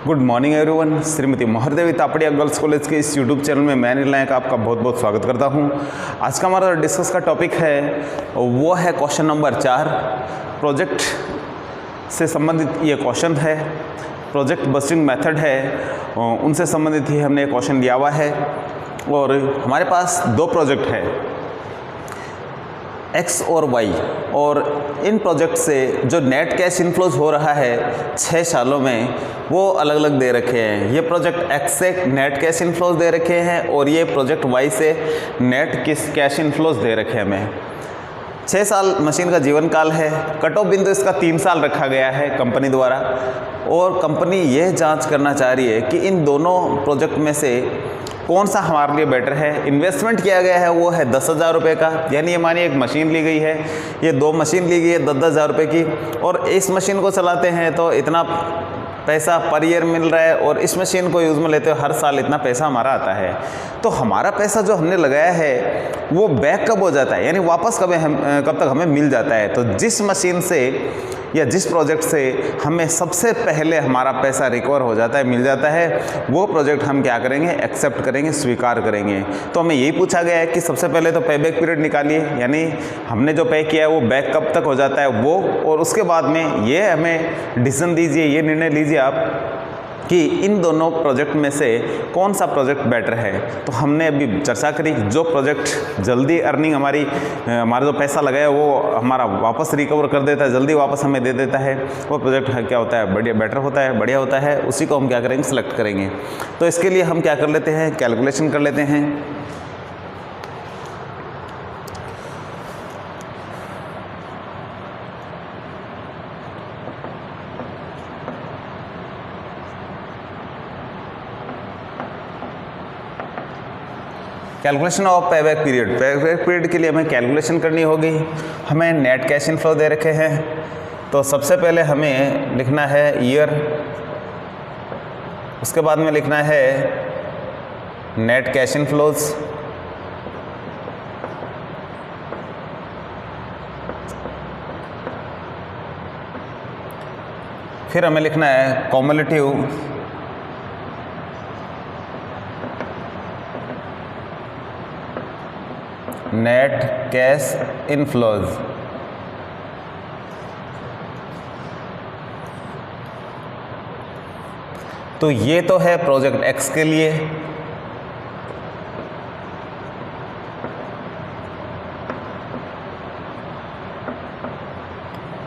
Good morning everyone. Shrimati Mahadevi Tapadia girls college के इस YouTube channel में मैं अनिल नायक आपका बहुत बहुत स्वागत करता हूं। आज का हमारा डिस्कस का टॉपिक है वो है क्वेश्चन नंबर 4। प्रोजेक्ट से संबंधित ये क्वेश्चन है, प्रोजेक्ट बस्टिंग मेथड है, उनसे संबंधित ही हमने क्वेश्चन लिया हुआ है। और हमारे पास दो प्रोजेक्ट है, एक्स और वाई, और इन प्रोजेक्ट से जो नेट कैश इनफ्लोज हो रहा है 6 सालों में वो अलग अलग दे रखे हैं। ये प्रोजेक्ट एक्स से नेट कैश इनफ्लोज दे रखे हैं और ये प्रोजेक्ट वाई से नेट कैश इनफ्लोज दे रखे हैं हमें। 6 साल मशीन का जीवन काल है। कट ऑफ बिंदु इसका 3 साल रखा गया है कंपनी द्वारा, और कंपनी यह जांच करना चाह रही है कि इन दोनों प्रोजेक्ट में से कौन सा हमारे लिए बेटर है। इन्वेस्टमेंट किया गया है वो है 10,000 रुपये का, यानी ये मानिए एक मशीन ली गई है, ये 2 मशीन ली गई है 10,000 रुपये की, और इस मशीन को चलाते हैं तो इतना पैसा पर ईयर मिल रहा है, और इस मशीन को यूज़ में लेते हो हर साल इतना पैसा हमारा आता है। तो हमारा पैसा जो हमने लगाया है वो बैक कब हो जाता है, यानी वापस कब तक हमें मिल जाता है। तो जिस मशीन से या जिस प्रोजेक्ट से हमें सबसे पहले हमारा पैसा रिकवर हो जाता है, मिल जाता है, वो प्रोजेक्ट हम क्या करेंगे, एक्सेप्ट करेंगे, स्वीकार करेंगे। तो हमें यही पूछा गया है कि सबसे पहले तो पे बैक पीरियड निकालिए, यानी हमने जो पे किया है वो बैक कब तक हो जाता है वो, और उसके बाद में ये हमें डिसीजन दीजिए, ये निर्णय लीजिए आप कि इन दोनों प्रोजेक्ट में से कौन सा प्रोजेक्ट बेटर है। तो हमने अभी चर्चा करी, जो प्रोजेक्ट जल्दी अर्निंग हमारा जो पैसा लगाया वो हमारा वापस रिकवर कर देता है, जल्दी वापस हमें दे देता है, वो प्रोजेक्ट क्या होता है, बढ़िया बेटर होता है, बढ़िया होता है, उसी को हम क्या करेंगे, सेलेक्ट करेंगे। तो इसके लिए हम क्या कर लेते हैं, कैलकुलेशन कर लेते हैं। कैलकुलेशन ऑफ पे बैक पीरियड। पे बैक पीरियड के लिए हमें कैलकुलेशन करनी होगी। हमें नेट कैश इनफ्लो दे रखे हैं, तो सबसे पहले हमें लिखना है ईयर, उसके बाद में लिखना है नेट कैश इनफ्लोज, फिर हमें लिखना है कॉम्युलेटिव नेट कैश इनफ्लोज। तो ये तो है प्रोजेक्ट एक्स के लिए।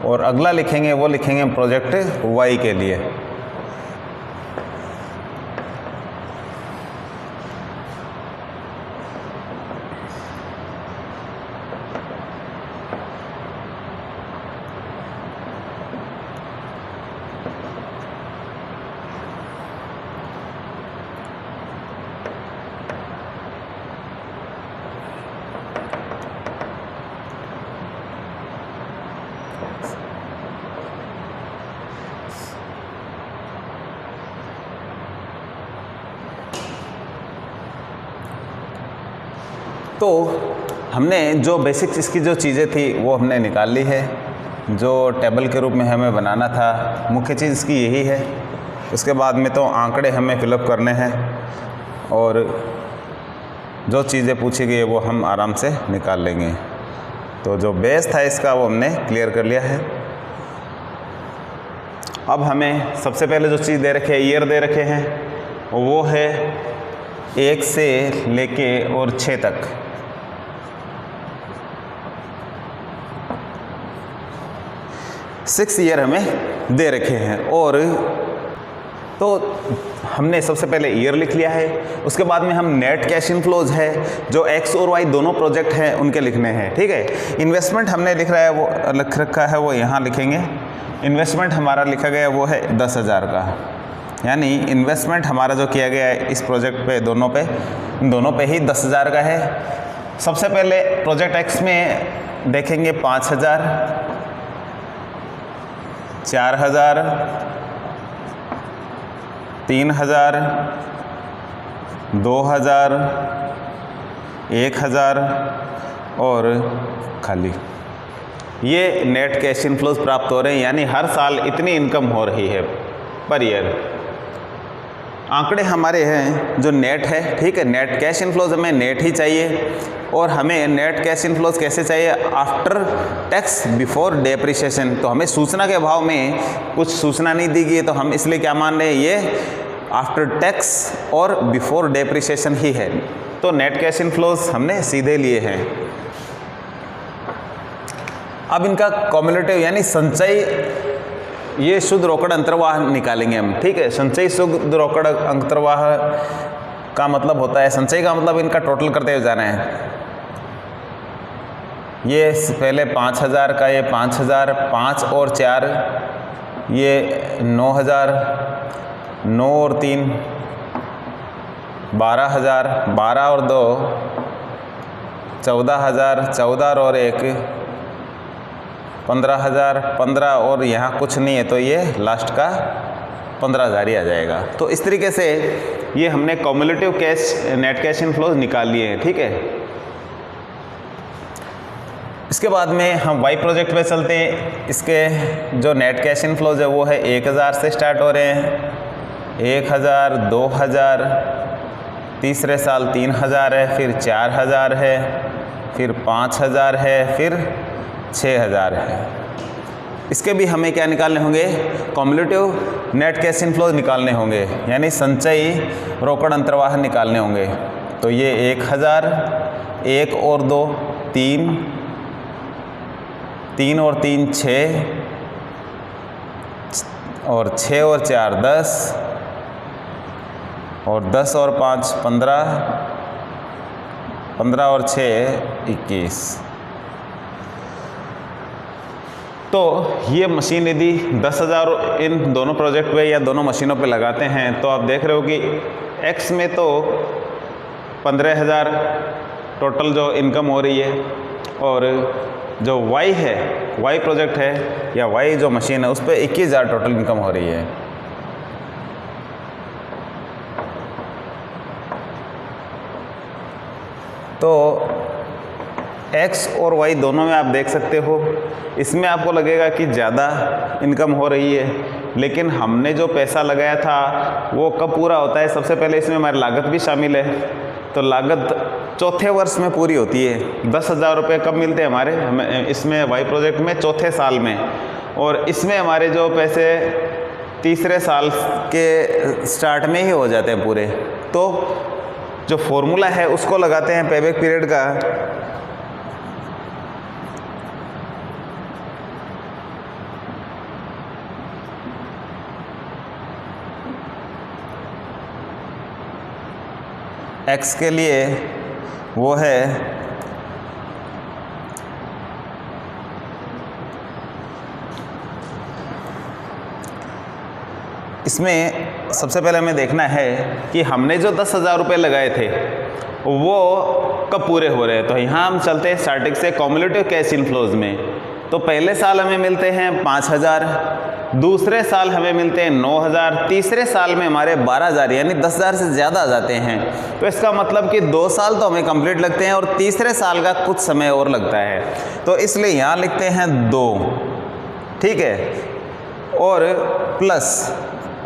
और अगला लिखेंगे, वो लिखेंगे प्रोजेक्ट वाई के लिए। तो हमने जो बेसिक्स इसकी जो चीज़ें थी वो हमने निकाल ली है, जो टेबल के रूप में हमें बनाना था, मुख्य चीज़ इसकी यही है। उसके बाद में तो आंकड़े हमें फिलअप करने हैं, और जो चीज़ें पूछी गई है वो हम आराम से निकाल लेंगे। तो जो बेस था इसका वो हमने क्लियर कर लिया है। अब हमें सबसे पहले जो चीज़ दे रखे हैं, ईयर दे रखे हैं, वो है 1 से लेके और 6 तक। सिक्स ईयर हमें दे रखे हैं, और तो हमने सबसे पहले ईयर लिख लिया है। उसके बाद में हम नेट कैश इनफ्लोज है, जो एक्स और वाई दोनों प्रोजेक्ट हैं उनके लिखने हैं, ठीक है। इन्वेस्टमेंट हमने लिख रखा है वो यहाँ लिखेंगे। इन्वेस्टमेंट हमारा लिखा गया वो है 10,000 का, यानी इन्वेस्टमेंट हमारा जो किया गया है इस प्रोजेक्ट पे दोनों पे ही 10,000 का है। सबसे पहले प्रोजेक्ट एक्स में देखेंगे 5,000, 4,000, 3,000, 2,000, 1,000 और खाली। ये नेट कैश इनफ्लोज प्राप्त हो रहे हैं, यानी हर साल इतनी इनकम हो रही है पर ईयर। आंकड़े हमारे हैं जो नेट है, ठीक है, नेट कैश इनफ्लोज हमें नेट ही चाहिए, और हमें नेट कैश इनफ्लोज कैसे चाहिए, आफ्टर टैक्स बिफोर डेप्रिसिएशन। तो हमें सूचना के अभाव में कुछ सूचना नहीं दी गई है, तो हम इसलिए क्या मान रहे हैं, ये आफ्टर टैक्स और बिफोर डेप्रिसिएशन ही है। तो नेट कैश इनफ्लोज हमने सीधे लिए हैं। अब इनका कॉम्युलेटिव यानी संचयी, ये शुद्ध रोकड़ अंतर्वाह निकालेंगे हम, ठीक है। संचयी शुद्ध रोकड़ अंतर्वाह का मतलब होता है, संचयी का मतलब इनका टोटल करते हुए जाना है। ये पहले 5000 का, ये 5000, 5 और 4 ये 9000, 9 और 3 12000, 12 और 2 14000, 14 और 1 15000, 15 और यहाँ कुछ नहीं है, तो ये लास्ट का 15000 ही आ जाएगा। तो इस तरीके से ये हमने cumulative cash net cash inflows निकाल लिए हैं, ठीक है। इसके बाद में हम वाई प्रोजेक्ट पे चलते हैं। इसके जो नेट कैश इनफ्लोज है वो है 1000 से स्टार्ट हो रहे हैं, 1000, 2000, तीसरे साल 3000 है, फिर 4000 है, फिर 5000 है, फिर 6000 है। इसके भी हमें क्या निकालने होंगे, कॉम्युलेटिव नेट कैश इनफ्लोज निकालने होंगे, यानी संचयी रोकड़ अंतर्वाह निकालने होंगे। तो ये 1000, 1 और 2 3, 3 और 3 6, और 6 और 4 10, और 10 और 5 15, 15 और 6 21। तो ये मशीन यदि 10,000 इन दोनों प्रोजेक्ट पे या दोनों मशीनों पे लगाते हैं तो आप देख रहे हो कि एक्स में तो 15,000 टोटल जो इनकम हो रही है, और जो वाई है, वाई प्रोजेक्ट है या वाई जो मशीन है उस पर 21,000 टोटल इनकम हो रही है। तो एक्स और वाई दोनों में आप देख सकते हो, इसमें आपको लगेगा कि ज़्यादा इनकम हो रही है, लेकिन हमने जो पैसा लगाया था वो कब पूरा होता है, सबसे पहले इसमें हमारी लागत भी शामिल है। तो लागत चौथे वर्ष में पूरी होती है। 10,000 रुपये कब मिलते हैं हमारे, हमें इसमें वाई प्रोजेक्ट में चौथे साल में, और इसमें हमारे जो पैसे तीसरे साल के स्टार्ट में ही हो जाते हैं पूरे। तो जो फॉर्मूला है उसको लगाते हैं पेबैक पीरियड का, एक्स के लिए वो है इसमें सबसे पहले हमें देखना है कि हमने जो 10,000 रुपये लगाए थे वो कब पूरे हो रहे हैं। तो यहाँ हम चलते हैं स्टार्टिंग से कॉम्युलेटिव कैश इनफ्लोज में। तो पहले साल हमें मिलते हैं 5,000, दूसरे साल हमें मिलते हैं 9,000, तीसरे साल में हमारे 12,000 यानी 10,000 से ज़्यादा आ जाते हैं। तो इसका मतलब कि 2 साल तो हमें कंप्लीट लगते हैं और तीसरे साल का कुछ समय और लगता है। तो इसलिए यहाँ लिखते हैं 2, ठीक है, और प्लस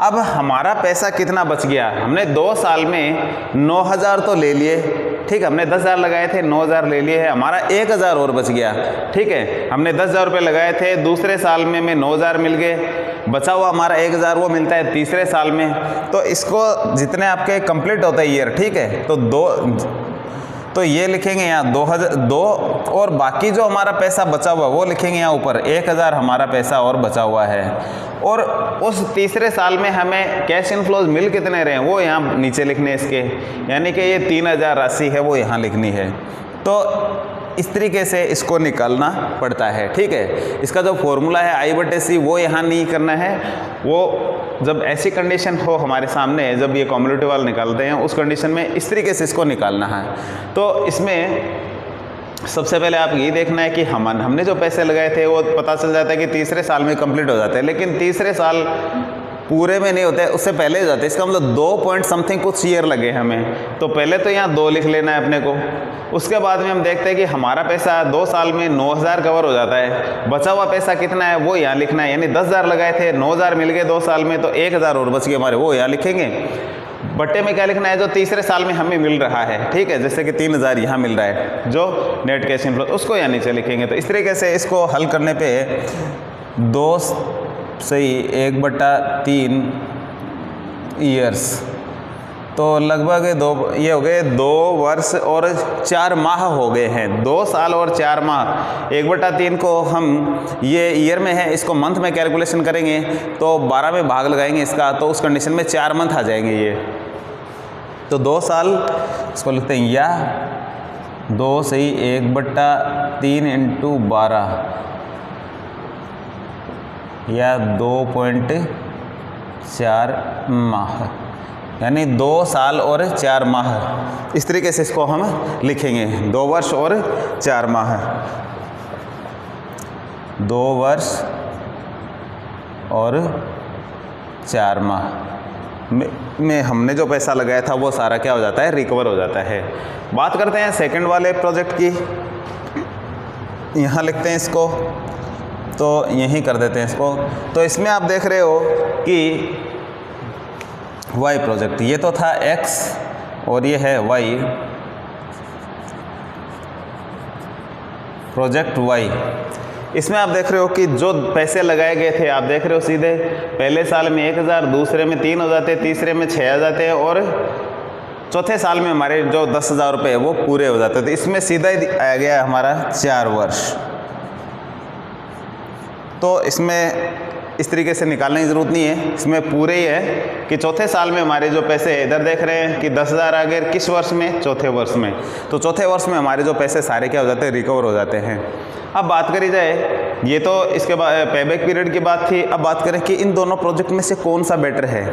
अब हमारा पैसा कितना बच गया, हमने 2 साल में 9,000 तो ले लिए, ठीक है, हमने 10,000 लगाए थे, 9,000 ले लिए है, हमारा 1,000 और बच गया, ठीक है। हमने 10,000 रुपये लगाए थे, दूसरे साल में हमें 9,000 मिल गए, बचा हुआ हमारा 1,000 वो मिलता है तीसरे साल में। तो इसको जितने आपके कंप्लीट होता है ईयर, ठीक है, तो ये लिखेंगे यहाँ 2 और बाकी जो हमारा पैसा बचा हुआ वो लिखेंगे यहाँ ऊपर 1,000 हमारा पैसा और बचा हुआ है। और उस तीसरे साल में हमें कैश इनफ्लोज मिल कितने रहे हैं वो यहाँ नीचे लिखने इसके, यानी कि ये 3,000 राशि है वो यहाँ लिखनी है। तो इस तरीके से इसको निकालना पड़ता है, ठीक है। इसका जो फॉर्मूला है I/C वो यहाँ नहीं करना है, वो जब ऐसी कंडीशन हो हमारे सामने, जब ये कॉम्युलेटिव वाला निकालते हैं उस कंडीशन में इस तरीके से इसको निकालना है। तो इसमें सबसे पहले आप ये देखना है कि हमने जो पैसे लगाए थे वो पता चल जाता है कि तीसरे साल में कंप्लीट हो जाते हैं, लेकिन तीसरे साल पूरे में नहीं होते, उससे पहले हो जाते हैं। इसका मतलब 2 पॉइंट समथिंग कुछ ईयर लगे हमें। तो पहले तो यहाँ 2 लिख लेना है अपने को। उसके बाद में हम देखते हैं कि हमारा पैसा 2 साल में 9,000 कवर हो जाता है, बचा हुआ पैसा कितना है वो यहाँ लिखना है, यानी 10,000 लगाए थे, 9,000 मिल गए 2 साल में, तो 1,000 और बच गए हमारे, वो यहाँ लिखेंगे। बट्टे में क्या लिखना है, जो तीसरे साल में हमें मिल रहा है, ठीक है, जैसे कि 3,000 यहाँ मिल रहा है जो नेट कैश इनफ्लो, उसको यहाँ नीचे लिखेंगे। तो इस तरीके से इसको हल करने पे 2 सही 1/3 ईयर्स, तो लगभग ये हो गए 2 वर्ष और 4 माह हो गए हैं, 2 साल और 4 माह। 1/3 को हम ये ईयर में है, इसको मंथ में कैलकुलेशन करेंगे तो 12 में भाग लगाएंगे इसका, तो उस कंडीशन में 4 मंथ आ जाएंगे ये। तो 2 साल इसको लिखते हैं या 2 सही 1/3 × 12 या 2.4 माह, यानी 2 साल और 4 माह। इस तरीके से इसको हम लिखेंगे, 2 वर्ष और 4 माह, 2 वर्ष और 4 माह में हमने जो पैसा लगाया था वो सारा क्या हो जाता है, रिकवर हो जाता है। बात करते हैं सेकंड वाले प्रोजेक्ट की, यहाँ लिखते हैं इसको, तो यहीं कर देते हैं इसको। तो इसमें आप देख रहे हो कि वाई प्रोजेक्ट, ये तो था एक्स और ये है वाई, प्रोजेक्ट वाई। इसमें आप देख रहे हो कि जो पैसे लगाए गए थे, आप देख रहे हो सीधे पहले साल में 1,000, दूसरे में 3 हो जाते, तीसरे में 6 आ जाते हैं और चौथे साल में हमारे जो 10,000 रुपये वो पूरे हो जाते थे। इसमें सीधा ही आ गया हमारा 4 वर्ष। तो इसमें इस तरीके से निकालने की ज़रूरत नहीं है, इसमें पूरे ही है कि चौथे साल में हमारे जो पैसे, इधर देख रहे हैं कि 10,000 आ गए, किस वर्ष में, चौथे वर्ष में। तो चौथे वर्ष में हमारे जो पैसे सारे क्या हो जाते हैं, रिकवर हो जाते हैं। अब बात करी जाए, ये तो इसके बाद पेबैक पीरियड की बात थी। अब बात करें कि इन दोनों प्रोजेक्ट में से कौन सा बेटर है।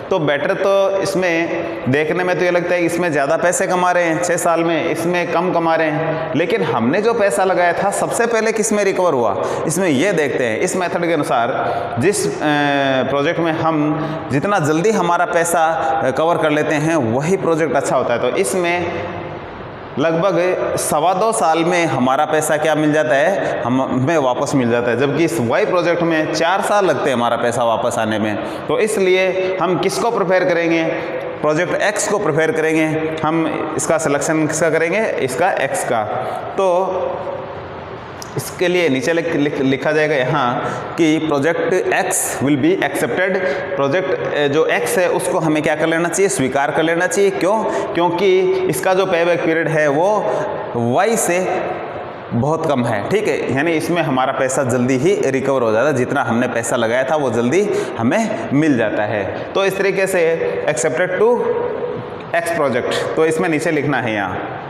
तो बेटर तो इसमें देखने में तो ये लगता है कि इसमें ज़्यादा पैसे कमा रहे हैं 6 साल में, इसमें कम कमा रहे हैं, लेकिन हमने जो पैसा लगाया था सबसे पहले किस में रिकवर हुआ, इसमें ये देखते हैं। इस मेथड के अनुसार जिस प्रोजेक्ट में हम जितना जल्दी हमारा पैसा कवर कर लेते हैं वही प्रोजेक्ट अच्छा होता है। तो इसमें लगभग 2.25 साल में हमारा पैसा क्या मिल जाता है, हमें वापस मिल जाता है, जबकि इस वाई प्रोजेक्ट में 4 साल लगते हैं हमारा पैसा वापस आने में। तो इसलिए हम किसको प्रेफर करेंगे, प्रोजेक्ट एक्स को प्रेफर करेंगे। हम इसका सिलेक्शन किसका करेंगे, इसका एक्स का। तो इसके लिए नीचे लिखा जाएगा यहाँ कि project x will be accepted. Project जो एक्स है उसको हमें क्या कर लेना चाहिए, स्वीकार कर लेना चाहिए। क्यों? क्योंकि इसका जो पेबैक पीरियड है वो वाई से बहुत कम है, ठीक है, यानी इसमें हमारा पैसा जल्दी ही रिकवर हो जाता है, जितना हमने पैसा लगाया था वो जल्दी हमें मिल जाता है। तो इस तरीके से एक्सेप्टेड टू एक्स प्रोजेक्ट, तो इसमें नीचे लिखना है यहाँ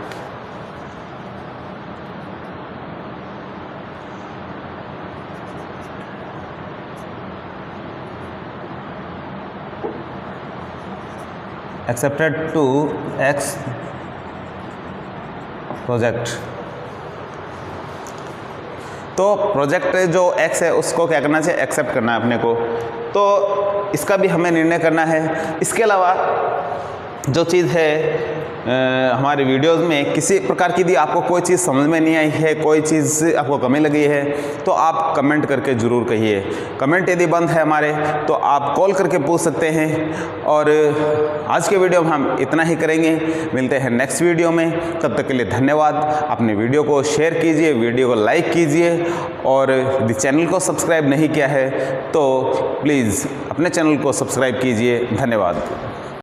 एक्सेप्टेड टू एक्स प्रोजेक्ट। तो प्रोजेक्ट जो एक्स है उसको क्या करना चाहिए, एक्सेप्ट करना है अपने को। तो इसका भी हमें निर्णय करना है। इसके अलावा जो चीज़ है हमारे वीडियोस में किसी प्रकार की यदि आपको कोई चीज़ समझ में नहीं आई है, कोई चीज़ आपको कमी लगी है, तो आप कमेंट करके ज़रूर कहिए। कमेंट यदि बंद है हमारे तो आप कॉल करके पूछ सकते हैं। और आज के वीडियो में हम इतना ही करेंगे, मिलते हैं नेक्स्ट वीडियो में। तब तक के लिए धन्यवाद। अपने वीडियो को शेयर कीजिए, वीडियो को लाइक कीजिए, और यदि चैनल को सब्सक्राइब नहीं किया है तो प्लीज़ अपने चैनल को सब्सक्राइब कीजिए। धन्यवाद।